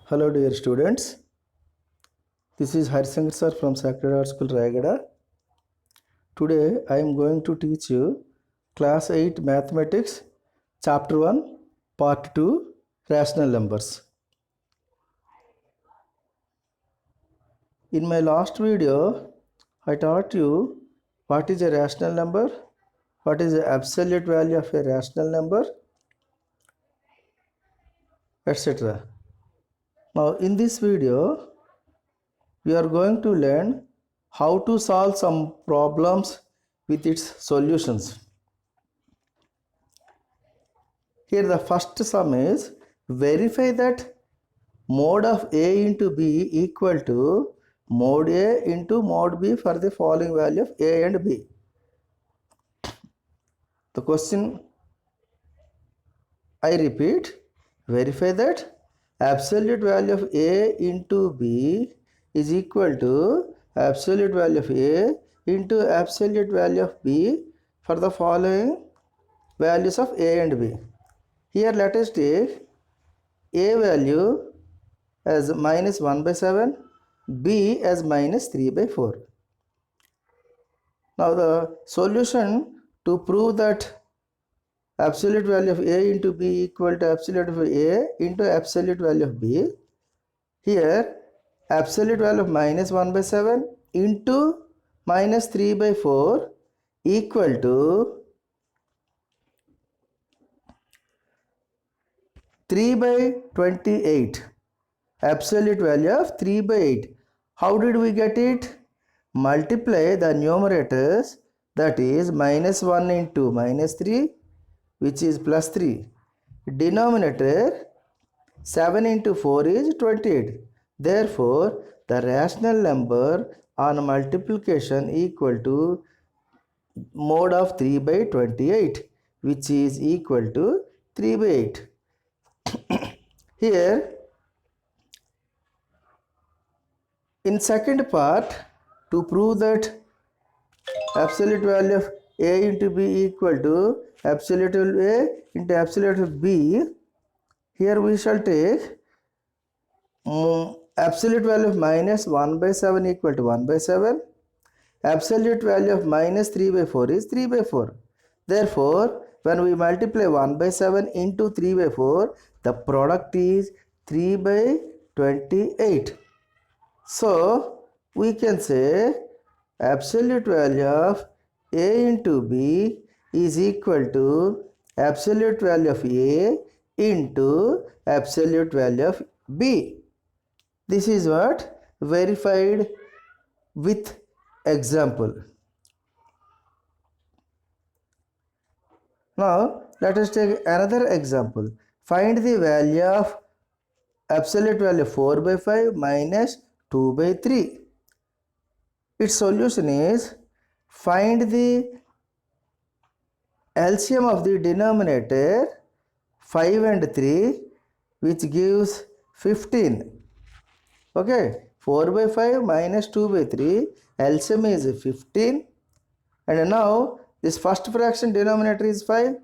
Hello dear students, this is Harisankar sir from Sacred Heart School Rayagada. Today I am going to teach you class 8 mathematics chapter 1 part 2 rational numbers. In my last video I taught you what is a rational number, what is the absolute value of a rational number, etc. Now in this video we are going to learn how to solve some problems with its solutions. Here the first sum is verify that mod of A into B equal to mod A into mod B for the following value of A and B. The question, I repeat, verify that absolute value of A into B is equal to absolute value of A into absolute value of B for the following values of A and B. Here let us take A value as minus 1 by 7, B as minus 3 by 4. Now the solution to prove that absolute value of A into B equal to absolute of A into absolute value of B. Here absolute value of minus 1 by 7 into minus 3 by 4 equal to 3 by 28. Absolute value of 3 by 8. How did we get it? Multiply the numerators, that is minus 1 into minus 3, which is plus 3. Denominator 7 into 4 is 28. Therefore, the rational number on multiplication equal to mod of 3 by 28, which is equal to 3 by 8. Here, in second part, to prove that absolute value of A into B equal to absolute of A into absolute of B, here we shall take absolute value of minus 1 by 7 equal to 1 by 7. Absolute value of minus 3 by 4 is 3 by 4. Therefore, when we multiply 1 by 7 into 3 by 4, the product is 3 by 28. So, we can say absolute value of A into B is equal to absolute value of A into absolute value of B. This is what verified with example. Now, let us take another example. Find the value of absolute value 4 by 5 minus 2 by 3. Its solution is find the LCM of the denominator 5 and 3, which gives 15. Okay, 4 by 5 minus 2 by 3, LCM is 15. And now this first fraction denominator is 5.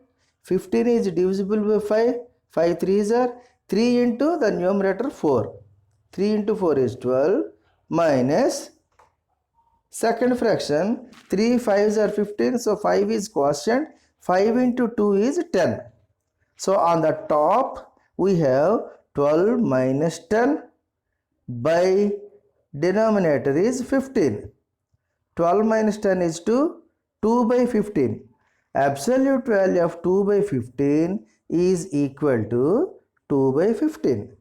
15 is divisible by 5. 5 3s are 3 into the numerator 4. 3 into 4 is 12 minus second fraction 3 5s are 15. So 5 is quotient. 5 into 2 is 10. So on the top we have 12 minus 10 by denominator is 15. 12 minus 10 is 2. 2 by 15. Absolute value of 2 by 15 is equal to 2 by 15.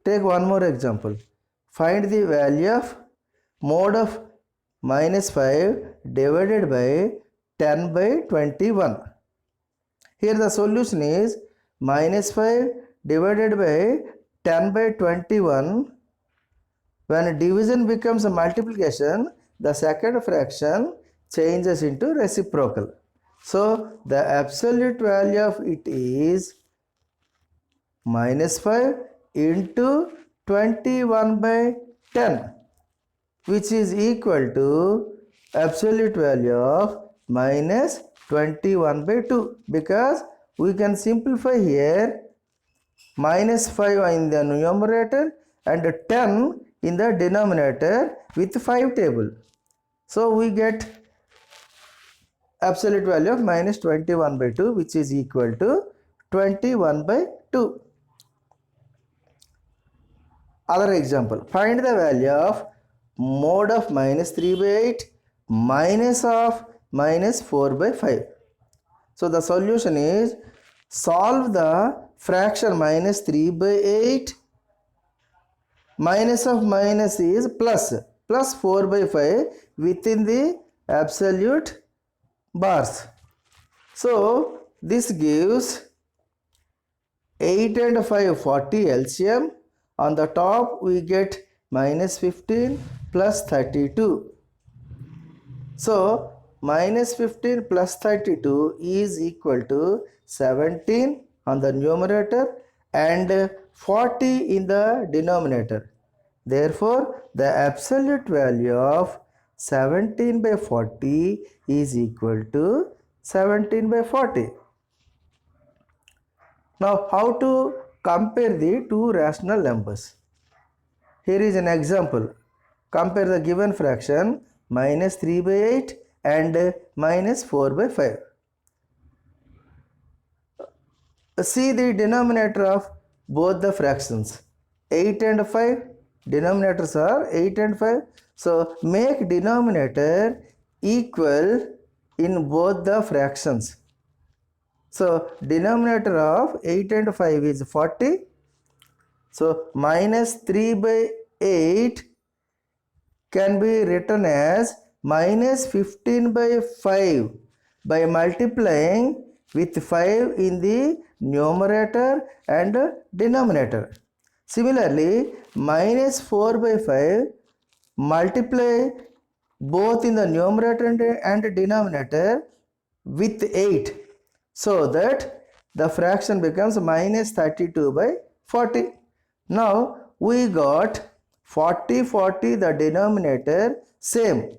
Take one more example. Find the value of mod of minus 5 divided by 10 by 21. Here the solution is minus 5 divided by 10 by 21. When division becomes a multiplication, the second fraction changes into reciprocal. So the absolute value of it is minus 5 into 21 by 10, which is equal to absolute value of minus 21 by 2, because we can simplify here minus 5 in the numerator and 10 in the denominator with 5 table. So we get absolute value of minus 21 by 2, which is equal to 21 by 2. Other example, find the value of mode of minus 3 by 8 minus of minus 4 by 5. So the solution is solve the fraction minus 3 by 8 minus of minus is plus 4 by 5 within the absolute bars. So this gives 8 and 5 40 LCM. On the top we get minus 15 plus 32. So minus 15 plus 32 is equal to 17 on the numerator and 40 in the denominator. Therefore, the absolute value of 17 by 40 is equal to 17 by 40. Now, how to compare the two rational numbers? Here is an example. Compare the given fraction minus 3 by 8 and minus 4 by 5. See the denominator of both the fractions. 8 and 5. Denominators are 8 and 5. So, make denominator equal in both the fractions. So, denominator of 8 and 5 is 40. So, minus 3 by 8 can be written as minus 15 by 5 by multiplying with 5 in the numerator and denominator. Similarly, minus 4 by 5 multiply both in the numerator and denominator with 8, so that the fraction becomes minus 32 by 40. Now we got 40 the denominator same.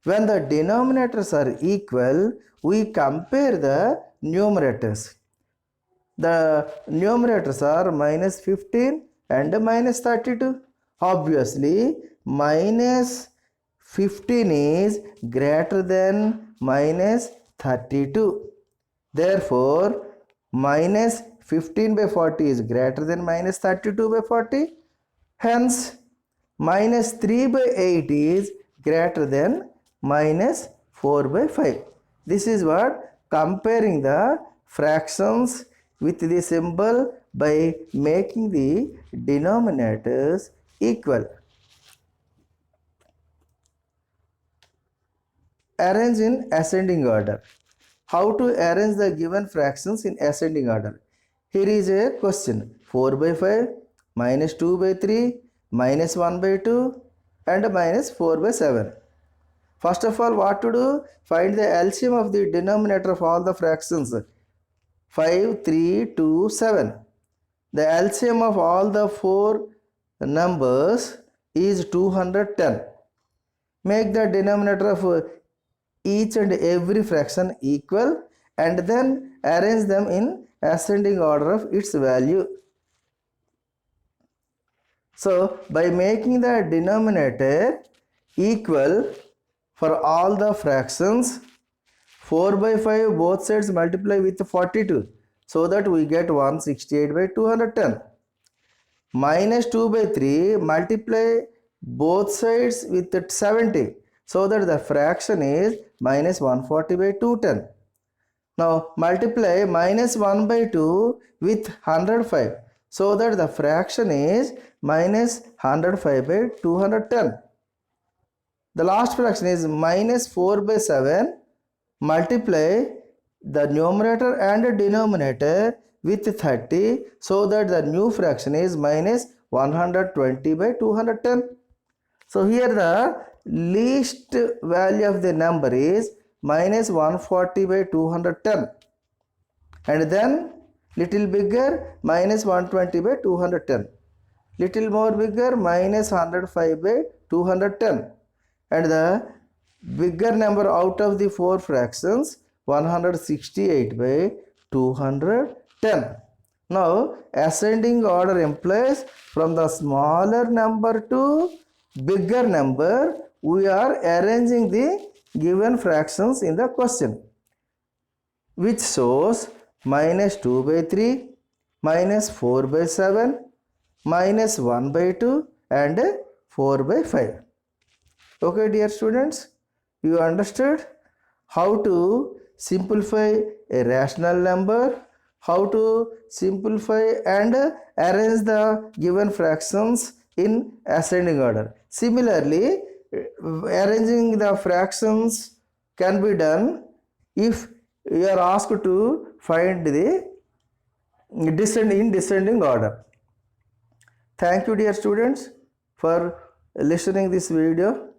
When the denominators are equal, we compare the numerators. The numerators are minus 15 and minus 32. Obviously, minus 15 is greater than minus 32. Therefore, minus 15 by 40 is greater than minus 32 by 40. Hence, minus 3 by 8 is greater than minus 4 by 5. This is what comparing the fractions with the symbol by making the denominators equal. Arrange in ascending order. How to arrange the given fractions in ascending order? Here is a question. 4 by 5, minus 2 by 3, minus 1 by 2 and minus 4 by 7. First of all, what to do? Find the LCM of the denominator of all the fractions. 5, 3, 2, 7. The LCM of all the four numbers is 210. Make the denominator of each and every fraction equal and then arrange them in ascending order of its value. So, by making the denominator equal for all the fractions, 4 by 5 both sides multiply with 42, so that we get 168 by 210. Minus 2 by 3 multiply both sides with 70, so that the fraction is minus 140 by 210. Now multiply minus 1 by 2 with 105, so that the fraction is minus 105 by 210. The last fraction is minus 4 by 7. Multiply the numerator and denominator with 30, so that the new fraction is minus 120 by 210. So here the least value of the number is minus 140 by 210, and then little bigger minus 120 by 210, little more bigger minus 105 by 210, and the bigger number out of the four fractions 168 by 210. Now ascending order implies from the smaller number to bigger number we are arranging the given fractions in the question, which shows minus 2 by 3, minus 4 by 7, minus 1 by 2 and 4 by 5. Okay dear students, you understood how to simplify a rational number, how to simplify and arrange the given fractions in ascending order. Similarly, arranging the fractions can be done if you are asked to find the descending order. Thank you dear students for listening this video.